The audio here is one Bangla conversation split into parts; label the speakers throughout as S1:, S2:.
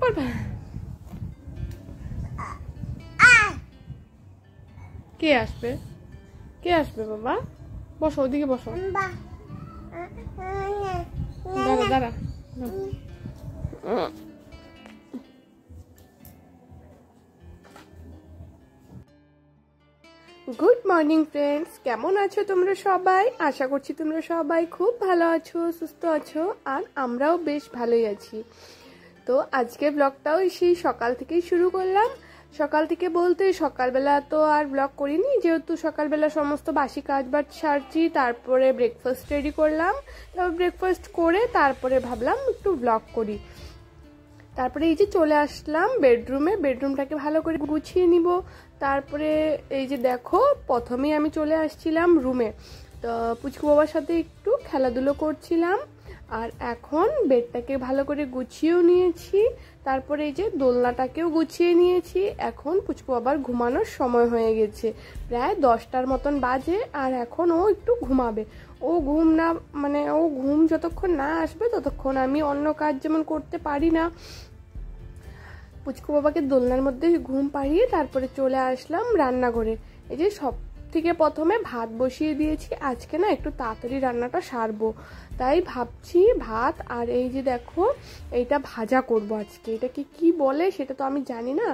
S1: করবে? কে আসবে? কে আসবে বাবা? বসো, ওদিকে বসো। দাঁড়া দাঁড়া। গুড মর্নিং ফ্রেন্ডস, কেমন আছো তোমরা সবাই? আশা করছি তোমরা সবাই খুব ভালো আছো, সুস্থ আছো, আর আমরাও বেশ ভালোই আছি। তো আজকের ব্লগটাও সেই সকাল থেকেই শুরু করলাম। সকাল থেকে বলতে সকালবেলা তো আর ব্লগ করিনি, যেহেতু সকালবেলা সমস্ত বাসি কাজবাজ সারছি, তারপরে ব্রেকফাস্ট রেডি করলাম। তারপর ব্রেকফাস্ট করে তারপরে ভাবলাম একটু ব্লগ করি। তারপরে এই যে চলে আসলাম বেডরুমে, বেডরুমটাকে ভালো করে গুছিয়ে নিব। তারপরে এই যে দেখো, প্রথমেই আমি চলে আসছিলাম রুমে, তো পুচকু বাবার সাথে একটু খেলাধুলো করছিলাম। আর এখন বেডটাকে ভালো করে গুছিয়েও নিয়েছি, তারপরে এই যে দোলনাটাকেও গুছিয়ে নিয়েছি। এখন পুচকু বাবার ঘুমানোর সময় হয়ে গেছে, প্রায় 10টার মতন বাজে, আর এখন ও একটু ঘুমাবে। ও ঘুম যতক্ষণ না আসবে ততক্ষণ আমি অন্য কাজ যেমন করতে পারি না। পুচকু বাবাকে দোলনার মধ্যে ঘুম পাড়িয়ে তারপরে চলে আসলাম রান্নাঘরে। এই যে সব থেকে প্রথমে ভাত বসিয়ে দিয়েছি, আজকে না একটু তাড়াতাড়ি রান্নাটা সারবো, তাই ভাবছি ভাত আর এই যে দেখো এইটা ভাজা করব আজকে। এটাকে কি বলে সেটা তো আমি জানি না,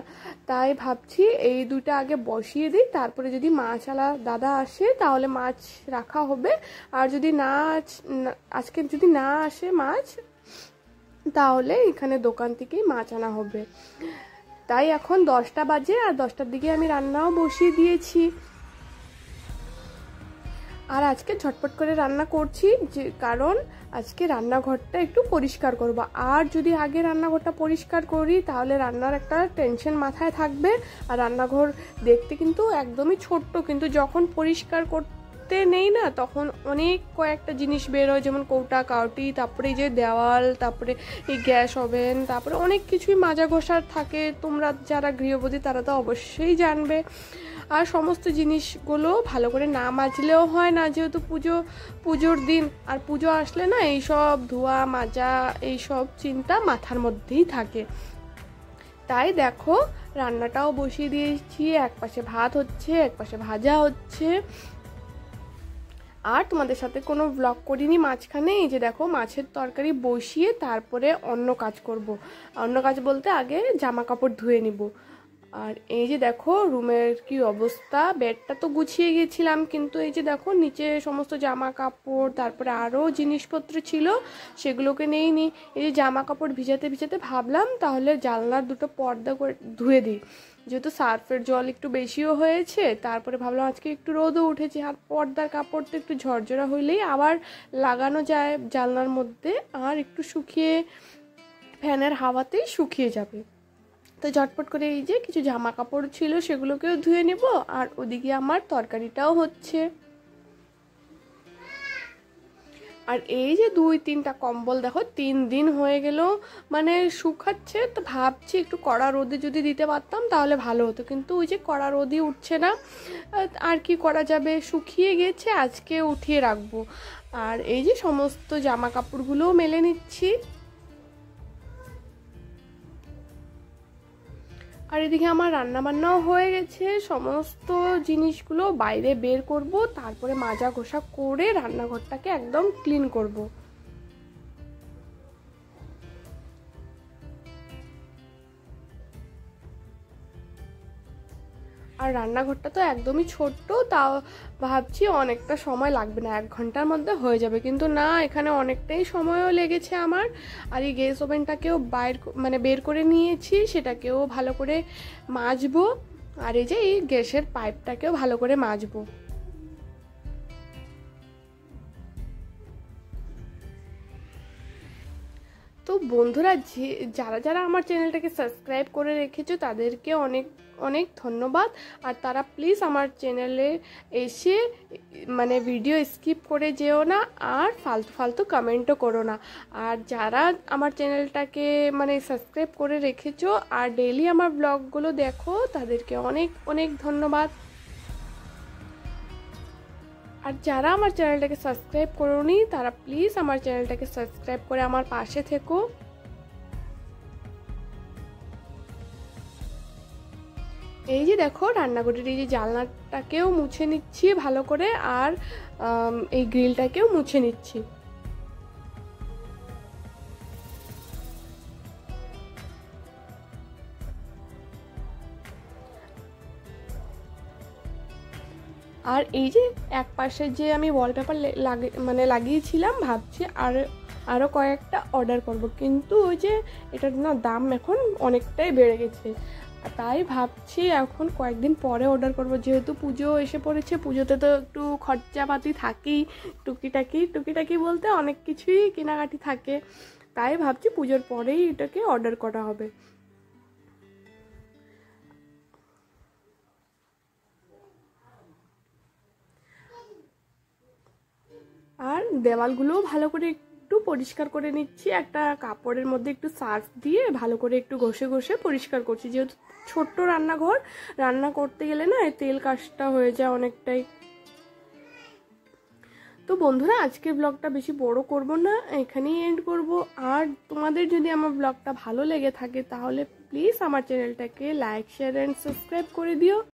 S1: তাই ভাবছি এই দুইটা আগে বসিয়ে দিই, তারপরে যদি মাছওয়ালা দাদা আসে তাহলে মাছ রাখা হবে, আর যদি আজকে যদি না আসে মাছ, তাহলে এখানে দোকান থেকেই মাছ আনা হবে। তাই এখন 10টা বাজে, আর 10টার দিকে আমি রান্নাও বসিয়ে দিয়েছি। আর আজকে ঝটপট করে রান্না করছি, যে কারণ আজকে রান্নাঘরটা একটু পরিষ্কার করব। আর যদি আগে রান্নাঘরটা পরিষ্কার করি তাহলে রান্নার একটা টেনশন মাথায় থাকবে। আর রান্নাঘর দেখতে কিন্তু একদমই ছোট্ট, কিন্তু যখন পরিষ্কার করতে নেই না তখন অনেক কয়েকটা জিনিস বেরোয়, যেমন কৌটা কাউটি, তারপরে এই যে দেওয়াল, তারপরে এই গ্যাস ওভেন, তারপরে অনেক কিছুই মাজা ঘষার থাকে। তোমরা যারা গৃহবধূ তারা তো অবশ্যই জানবে। আর সমস্ত জিনিসগুলো ভালো করে না মাজলেও হয় না, যেহেতু পুজোর দিন, আর পুজো আসলে না এইসব ধোয়া মাজা এইসব চিন্তা মাথার মধ্যেই থাকে। তাই দেখো রান্নাটাও বসিয়ে দিয়েছি, একপাশে ভাত হচ্ছে, একপাশে ভাজা হচ্ছে। আর তোমাদের সাথে কোনো ব্লগ করিনি মাঝখানে। এই যে দেখো মাছের তরকারি বসিয়ে তারপরে অন্য কাজ করব। অন্য কাজ বলতে আগে জামা কাপড় ধুয়ে নিব। আর এই যে দেখো রুমের কি অবস্থা, বেডটা তো গুছিয়ে গেছিলাম, কিন্তু এই যে দেখো নিচে সমস্ত জামা কাপড়, তারপরে আরও জিনিসপত্র ছিল সেগুলোকে নেইনি। এই যে জামা কাপড় ভিজাতে ভিজাতে ভাবলাম তাহলে জানলার দুটো পর্দা করে ধুয়ে দিই, যেহেতু সার্ফের জল একটু বেশিও হয়েছে। তারপরে ভাবলাম আজকে একটু রোদও উঠেছে, আর পর্দার কাপড় তো একটু ঝরঝরা হইলেই আবার লাগানো যায় জানলার মধ্যে, আর একটু শুকিয়ে ফ্যানের হাওয়াতেই শুকিয়ে যাবে। তো ঝটপট করে এই যে কিছু জামা কাপড় ছিল সেগুলোকেও ধুয়ে নেব, আর ওদিকে আমার তরকারিটাও হচ্ছে। আর এই যে 2-3টা কম্বল দেখো 3 দিন হয়ে গেল মানে শুকাচ্ছে, তো ভাবছি একটু কড়া রোদে যদি দিতে পারতাম তাহলে ভালো হতো, কিন্তু ওই যে কড়া রোদই উঠছে না। আর কি করা যাবে, শুকিয়ে গেছে, আজকে উঠিয়ে রাখবো। আর এই যে সমস্ত জামা কাপড়গুলোও মেলে নিচ্ছি। আর এদিকে আমার রান্নাবান্নাও হয়ে গেছে, সমস্ত জিনিসগুলো বাইরে বের করব, তারপরে মাজা ঘষা করে রান্নাঘরটাকে একদম ক্লিন করব। আর রান্নাঘরটা তো একদমই ছোট্ট, তাও ভাবছি অনেকটা সময় লাগবে না, 1 ঘন্টার মধ্যে হয়ে যাবে, কিন্তু না, এখানে অনেকটাই সময়ও লেগেছে আমার। আর এই গ্যাস ওভেনটাকেও বের করে নিয়েছি, সেটাকেও ভালো করে মাজবো। আর এই যে এই গ্যাসের পাইপটাকেও ভালো করে মাজবো। তো বন্ধুরা, যারা যারা আমার চ্যানেলটাকে সাবস্ক্রাইব করে রেখেছো তাদেরকে অনেক অনেক ধন্যবাদ। আর তারা প্লিজ আমার চ্যানেলে এসে ভিডিও স্কিপ করে যেও না, আর ফালতু ফালতু কমেন্টও করো না। আর যারা আমার চ্যানেলটাকে সাবস্ক্রাইব করে রেখেছো আর ডেইলি আমার ব্লগগুলো দেখো, তাদেরকে অনেক অনেক ধন্যবাদ। আর যারা আমার চ্যানেলটাকে সাবস্ক্রাইব করোনি তারা প্লিজ আমার চ্যানেলটাকে সাবস্ক্রাইব করে আমার পাশে থেকো। এই যে দেখো রান্নাঘরের এই যে জানলাটাকেও মুছে নিচ্ছি ভালো করে, আর এই গ্রিলটাকেও মুছে নিচ্ছি। আর এই যে এক পাশে যে আমি ওয়ালপেপার লাগিয়েছিলাম, ভাবছি আরও কয়েকটা অর্ডার করব, কিন্তু ওই যে এটার না দাম এখন অনেকটাই বেড়ে গেছে, তাই ভাবছি এখন কয়েকদিন পরে অর্ডার করব, যেহেতু পুজো এসে পড়েছে। পুজোতে তো একটু খরচাপাতি থাকেই, টুকিটাকি বলতে অনেক কিছুই কেনাকাটি থাকে, তাই ভাবছি পুজোর পরেই এটাকে অর্ডার করা হবে। আর দেওয়ালগুলোও ভালো করে একটু পরিষ্কার করে নিচ্ছি, একটা কাপড়ের মধ্যে একটু সার্ফ দিয়ে ভালো করে একটু ঘষে ঘষে পরিষ্কার করছি, যেহেতু ছোট্ট রান্নাঘর, রান্না করতে গেলে না তেল কাজটা হয়ে যায় অনেকটাই। তো বন্ধুরা, আজকের ব্লগটা বেশি বড় করব না, এখানেই এন্ড করব। আর তোমাদের যদি আমার ব্লগটা ভালো লেগে থাকে তাহলে প্লিজ আমার চ্যানেলটাকে লাইক, শেয়ার অ্যান্ড সাবস্ক্রাইব করে দিও।